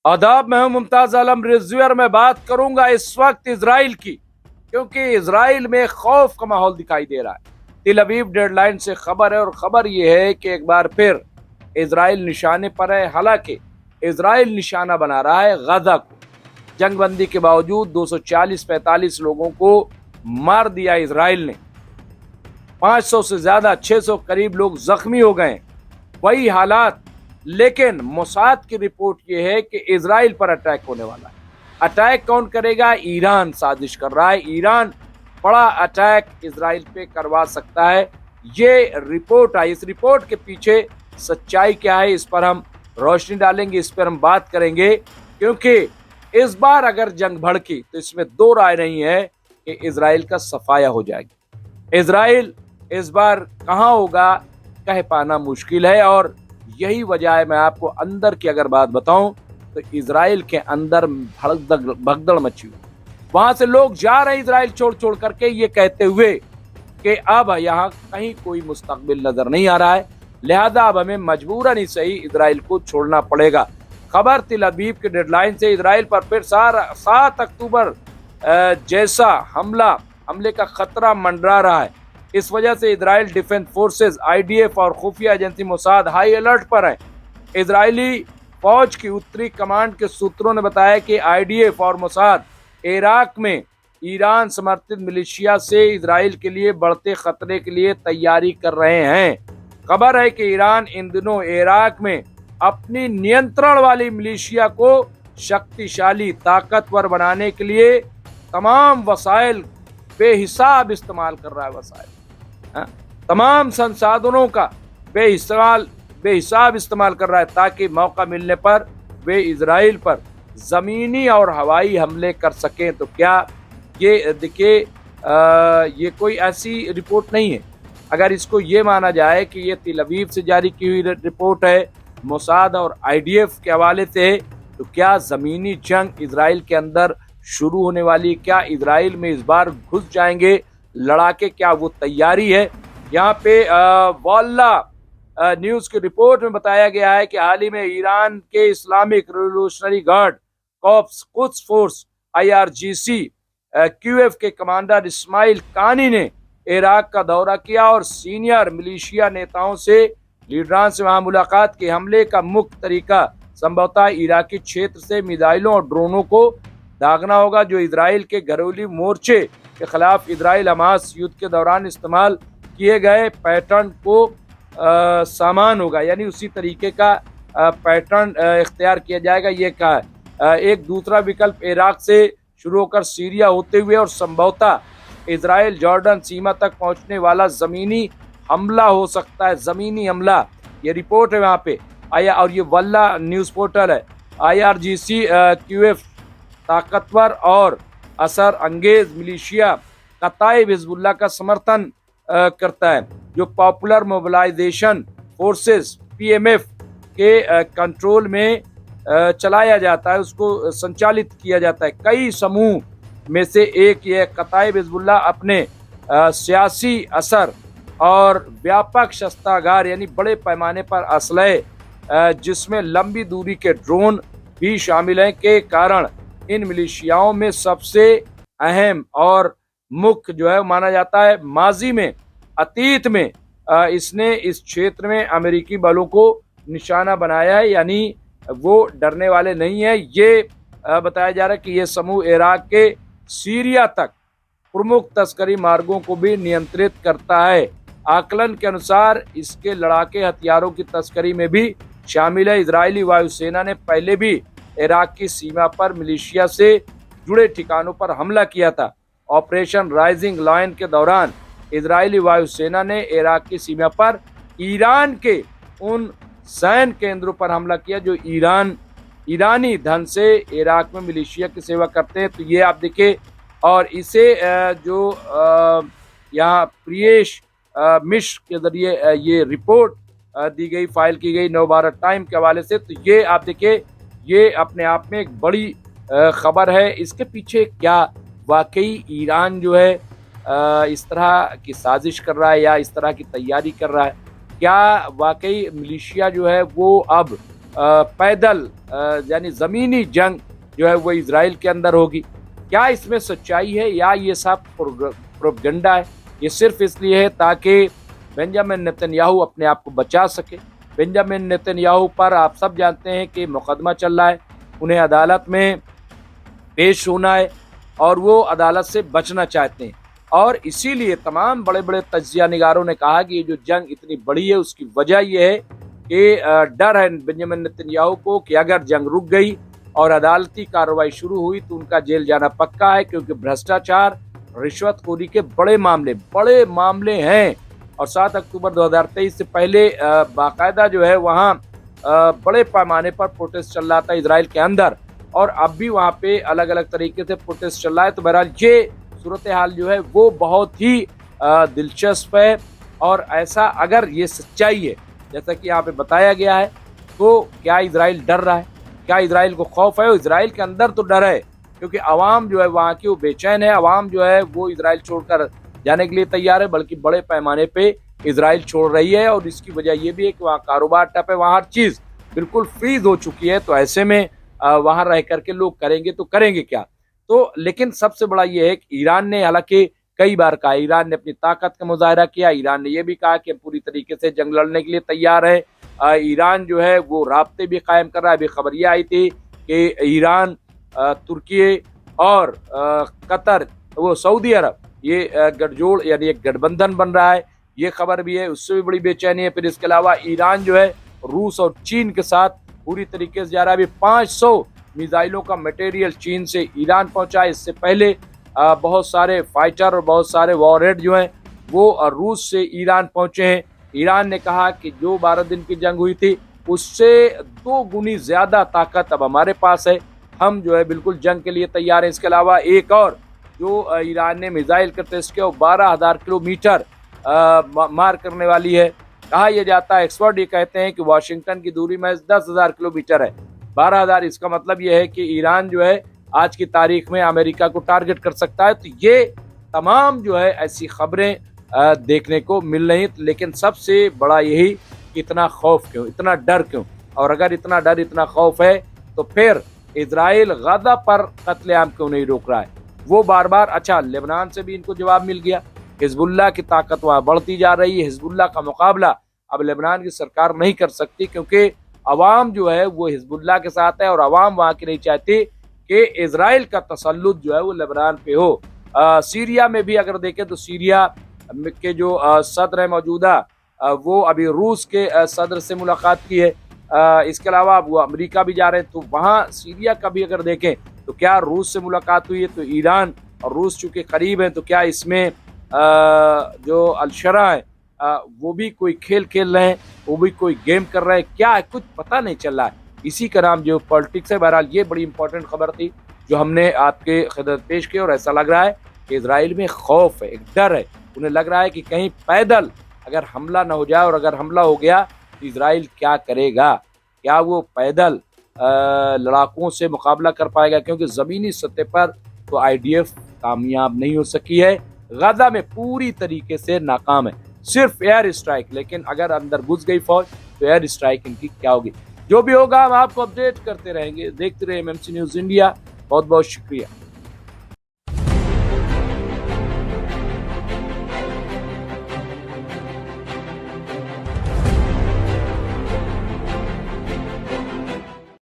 आदाब, मैं हूं मुमताज आलम रिजवी और मैं बात करूंगा इस वक्त इसराइल की, क्योंकि इसराइल में खौफ का माहौल दिखाई दे रहा है। तिल अवीव डेडलाइन से खबर है और खबर यह है कि एक बार फिर इसराइल निशाने पर है। हालांकि इसराइल निशाना बना रहा है गजा को। जंगबंदी के बावजूद 240-45 लोगों को मार दिया इसराइल ने। 500 से ज्यादा 600 करीब लोग जख्मी हो गए। वही हालात, लेकिन मोसाद की रिपोर्ट यह है कि इसराइल पर अटैक होने वाला है। अटैक कौन करेगा? ईरान साजिश कर रहा है। ईरान बड़ा अटैक इसराइल पे करवा सकता है। ये रिपोर्ट आई। इस रिपोर्ट के पीछे सच्चाई क्या है, इस पर हम रोशनी डालेंगे, इस पर हम बात करेंगे, क्योंकि इस बार अगर जंग भड़की तो इसमें दो राय नहीं है कि इसराइल का सफाया हो जाएगी। इसराइल इस बार कहां होगा कह पाना मुश्किल है, और यही वजह है। मैं आपको अंदर की अगर बात बताऊं तो इसराइल के अंदर भगदड़ मची हुई। वहां से लोग जा रहे हैं इसराइल छोड़ छोड़ करके, ये कहते हुए कि अब यहाँ कहीं कोई मुस्तकबिल नजर नहीं आ रहा है, लिहाजा अब हमें मजबूरन ही सही इसराइल को छोड़ना पड़ेगा। खबर तिल अवीव के डेडलाइन से इसराइल पर फिर 7 अक्टूबर जैसा हमले का खतरा मंडरा रहा है। इस वजह से इजराइल डिफेंस फोर्सेस, आईडीएफ और खुफिया एजेंसी मोसाद हाई अलर्ट पर है। इजरायली फौज की उत्तरी कमांड के सूत्रों ने बताया कि आईडीएफ और मोसाद इराक में ईरान समर्थित मिलिशिया से इजराइल के लिए बढ़ते खतरे के लिए तैयारी कर रहे हैं। खबर है कि ईरान इन दिनों इराक में अपनी नियंत्रण वाली मिलिशिया को शक्तिशाली, ताकतवर बनाने के लिए तमाम वसाइल बेहिसाब इस्तेमाल कर रहा है। वसाइल, तमाम संसाधनों का बेहिसाब इस्तेमाल कर रहा है, ताकि मौका मिलने पर वे इजराइल पर जमीनी और हवाई हमले कर सकें। तो क्या ये देखिए, ये कोई ऐसी रिपोर्ट नहीं है। अगर इसको ये माना जाए कि ये तिल अवीव से जारी की हुई रिपोर्ट है, मोसाद और आईडीएफ के हवाले से है, तो क्या जमीनी जंग इजराइल के अंदर शुरू होने वाली? क्या इजराइल में इस बार घुस जाएंगे लड़ाके? क्या वो तैयारी है? यहाँ पे वॉल्ला न्यूज की रिपोर्ट में बताया गया है कि हाल ही में ईरान के Islamic revolutionary guard corps Quds force IRGC QF के कमांडर इस्माइल कानी ने इराक का दौरा किया और सीनियर मिलिशिया नेताओं से, लीडरान से वहां मुलाकात की। हमले का मुख्य तरीका संभवतः इराकी क्षेत्र से मिसाइलों और ड्रोनों को दागना होगा, जो इजराइल के घरेलू मोर्चे के खिलाफ इजराइल हमास युद्ध के दौरान इस्तेमाल किए गए पैटर्न को सामान होगा, यानी उसी तरीके का पैटर्न इख्तियार किया जाएगा। ये कहा है। एक दूसरा विकल्प इराक से शुरू होकर सीरिया होते हुए और संभवतः इजराइल जॉर्डन सीमा तक पहुंचने वाला जमीनी हमला हो सकता है। जमीनी हमला, ये रिपोर्ट है वहां पे आया, और ये वल्ला न्यूज पोर्टल है। IRGC QF ताकतवर और असर अंगेज मिलिशिया कताइब हिजबुल्लाह का समर्थन करता है, जो पॉपुलर मोबिलाइजेशन फोर्सेस PMF के कंट्रोल में चलाया जाता है, उसको संचालित किया जाता है। कई समूह में से एक ये कताइब हिजबुल्लाह अपने सियासी असर और व्यापक शस्त्रागार, यानी बड़े पैमाने पर असलहे, जिसमें लंबी दूरी के ड्रोन भी शामिल हैं, के कारण इन मिलिशियाओं में सबसे अहम और मुख्य जो है माना जाता है। माजी में, अतीत में इसने इस क्षेत्र में अमेरिकी बलों को निशाना बनाया है, यानी वो डरने वाले नहीं है। ये बताया जा रहा है कि ये समूह इराक के सीरिया तक प्रमुख तस्करी मार्गों को भी नियंत्रित करता है। आकलन के अनुसार इसके लड़ाके हथियारों की तस्करी में भी शामिल है। इजरायली वायुसेना ने पहले भी इराक की सीमा पर मिलिशिया से जुड़े ठिकानों पर हमला किया था। ऑपरेशन राइजिंग लायन के दौरान इजरायली वायुसेना ने इराक की सीमा पर ईरान के उन सैन्य केंद्रों पर हमला किया जो ईरानी धन से इराक में मिलिशिया की सेवा करते हैं। तो ये आप देखिए, और इसे जो यहाँ प्रियेश मिश्र के जरिए ये रिपोर्ट दी गई, फाइल की गई नवभारत टाइम के हवाले से। तो ये आप देखिए, ये अपने आप में एक बड़ी खबर है। इसके पीछे क्या वाकई ईरान जो है इस तरह की साजिश कर रहा है या इस तरह की तैयारी कर रहा है? क्या वाकई मिलिशिया जो है वो अब पैदल यानी ज़मीनी जंग जो है वो इजराइल के अंदर होगी। क्या इसमें सच्चाई है या ये सब प्रोपगेंडा है? ये सिर्फ इसलिए है ताकि बेंजामिन नेतन्याहू अपने आप को बचा सके। बेंजामिन नेतन्याहू पर आप सब जानते हैं कि मुकदमा चल रहा है, उन्हें अदालत में पेश होना है और वो अदालत से बचना चाहते हैं। और इसीलिए तमाम बड़े बड़े तज्जिया निगारों ने कहा कि ये जो जंग इतनी बड़ी है उसकी वजह ये है कि डर है बेंजामिन नेतन्याहू को कि अगर जंग रुक गई और अदालती कार्रवाई शुरू हुई तो उनका जेल जाना पक्का है, क्योंकि भ्रष्टाचार रिश्वतखोरी के बड़े मामले हैं। और 7 अक्टूबर 2023 से पहले बाकायदा जो है वहाँ बड़े पैमाने पर प्रोटेस्ट चल रहा था इजराइल के अंदर, और अब भी वहाँ पे अलग अलग तरीके से प्रोटेस्ट चल रहा है। तो बहरहाल ये सूरत हाल जो है वो बहुत ही दिलचस्प है। और ऐसा अगर ये सच्चाई है जैसा कि यहाँ पे बताया गया है, तो क्या इजराइल डर रहा है? क्या इजराइल को खौफ है? इजराइल के अंदर तो डर है, क्योंकि आवाम जो है वहाँ की वो बेचैन है। आवाम जो है वो इजराइल छोड़कर जाने के लिए तैयार है, बल्कि बड़े पैमाने पे इजराइल छोड़ रही है। और इसकी वजह ये भी है कि वहाँ कारोबार ठप है, वहाँ हर चीज़ बिल्कुल फ्रीज हो चुकी है। तो ऐसे में वहाँ रह करके लोग करेंगे तो करेंगे क्या? तो लेकिन सबसे बड़ा ये है कि ईरान ने हालांकि कई बार कहा, ईरान ने अपनी ताकत का मुजाहरा किया। ईरान ने यह भी कहा कि पूरी तरीके से जंग लड़ने के लिए तैयार है। ईरान जो है वो राब्ते भी कायम कर रहा है। अभी खबर यह आई थी कि ईरान, तुर्की और कतर, वो सऊदी अरब, ये गठजोड़ यानी एक गठबंधन बन रहा है, ये खबर भी है। उससे भी बड़ी बेचैनी है। फिर इसके अलावा ईरान जो है रूस और चीन के साथ पूरी तरीके से जा रहा है। अभी 500 मिसाइलों का मटेरियल चीन से ईरान पहुंचा है। इससे पहले बहुत सारे फाइटर और बहुत सारे वॉरहेड जो हैं वो रूस से ईरान पहुंचे हैं। ईरान ने कहा कि जो 12 दिन की जंग हुई थी उससे 2 गुनी ज्यादा ताकत अब हमारे पास है, हम जो है बिल्कुल जंग के लिए तैयार हैं। इसके अलावा एक और जो ईरान ने मिसाइल का टेस्ट किया वो 12,000 किलोमीटर मार करने वाली है। कहा यह जाता है, एक्सपर्ट ये कहते हैं कि वाशिंगटन की दूरी में 10,000 किलोमीटर है। 12,000, इसका मतलब यह है कि ईरान जो है आज की तारीख में अमेरिका को टारगेट कर सकता है। तो ये तमाम जो है ऐसी खबरें देखने को मिल रही। लेकिन सबसे बड़ा यही, इतना खौफ क्यों, इतना डर क्यों? और अगर इतना डर, इतना खौफ है तो फिर इजराइल गाजा पर कत्लेआम क्यों नहीं रोक रहा है? वो बार बार, अच्छा लेबनान से भी इनको जवाब मिल गया, हिजबुल्लाह की ताकत वहाँ बढ़ती जा रही है। हिजबुल्लाह का मुकाबला अब लेबनान की सरकार नहीं कर सकती, क्योंकि अवाम जो है वो हिजबुल्लाह के साथ है और अवाम वहाँ की नहीं चाहती कि इजराइल का तसल्लुत जो है वो लेबनान पे हो। सीरिया में भी अगर देखें तो सीरिया के जो सदर है मौजूदा, वो अभी रूस के सदर से मुलाकात की है। इसके अलावा वो अमेरिका भी जा रहे हैं। तो वहाँ सीरिया का भी अगर देखें तो क्या रूस से मुलाकात हुई है? तो ईरान और रूस चूंकि करीब हैं, तो क्या इसमें जो अलशरा है वो भी कोई खेल खेल रहे हैं, वो भी कोई गेम कर रहे हैं? क्या है, कुछ पता नहीं चल रहा है। इसी का नाम जो पॉलिटिक्स है। बहरहाल ये बड़ी इंपॉर्टेंट खबर थी जो हमने आपके खिदमत पेश की। और ऐसा लग रहा है कि इजराइल में खौफ है, एक डर है। उन्हें लग रहा है कि कहीं पैदल अगर हमला ना हो जाए, और अगर हमला हो गया तो इजराइल क्या करेगा? क्या वो पैदल लड़ाकों से मुकाबला कर पाएगा? क्योंकि ज़मीनी सतह पर तो IDF कामयाब नहीं हो सकी है, गाजा में पूरी तरीके से नाकाम है, सिर्फ एयर स्ट्राइक। लेकिन अगर अंदर घुस गई फौज तो एयर स्ट्राइक इनकी क्या होगी? जो भी होगा हम आपको अपडेट करते रहेंगे। देखते रहिए MMC न्यूज़ इंडिया। बहुत बहुत शुक्रिया।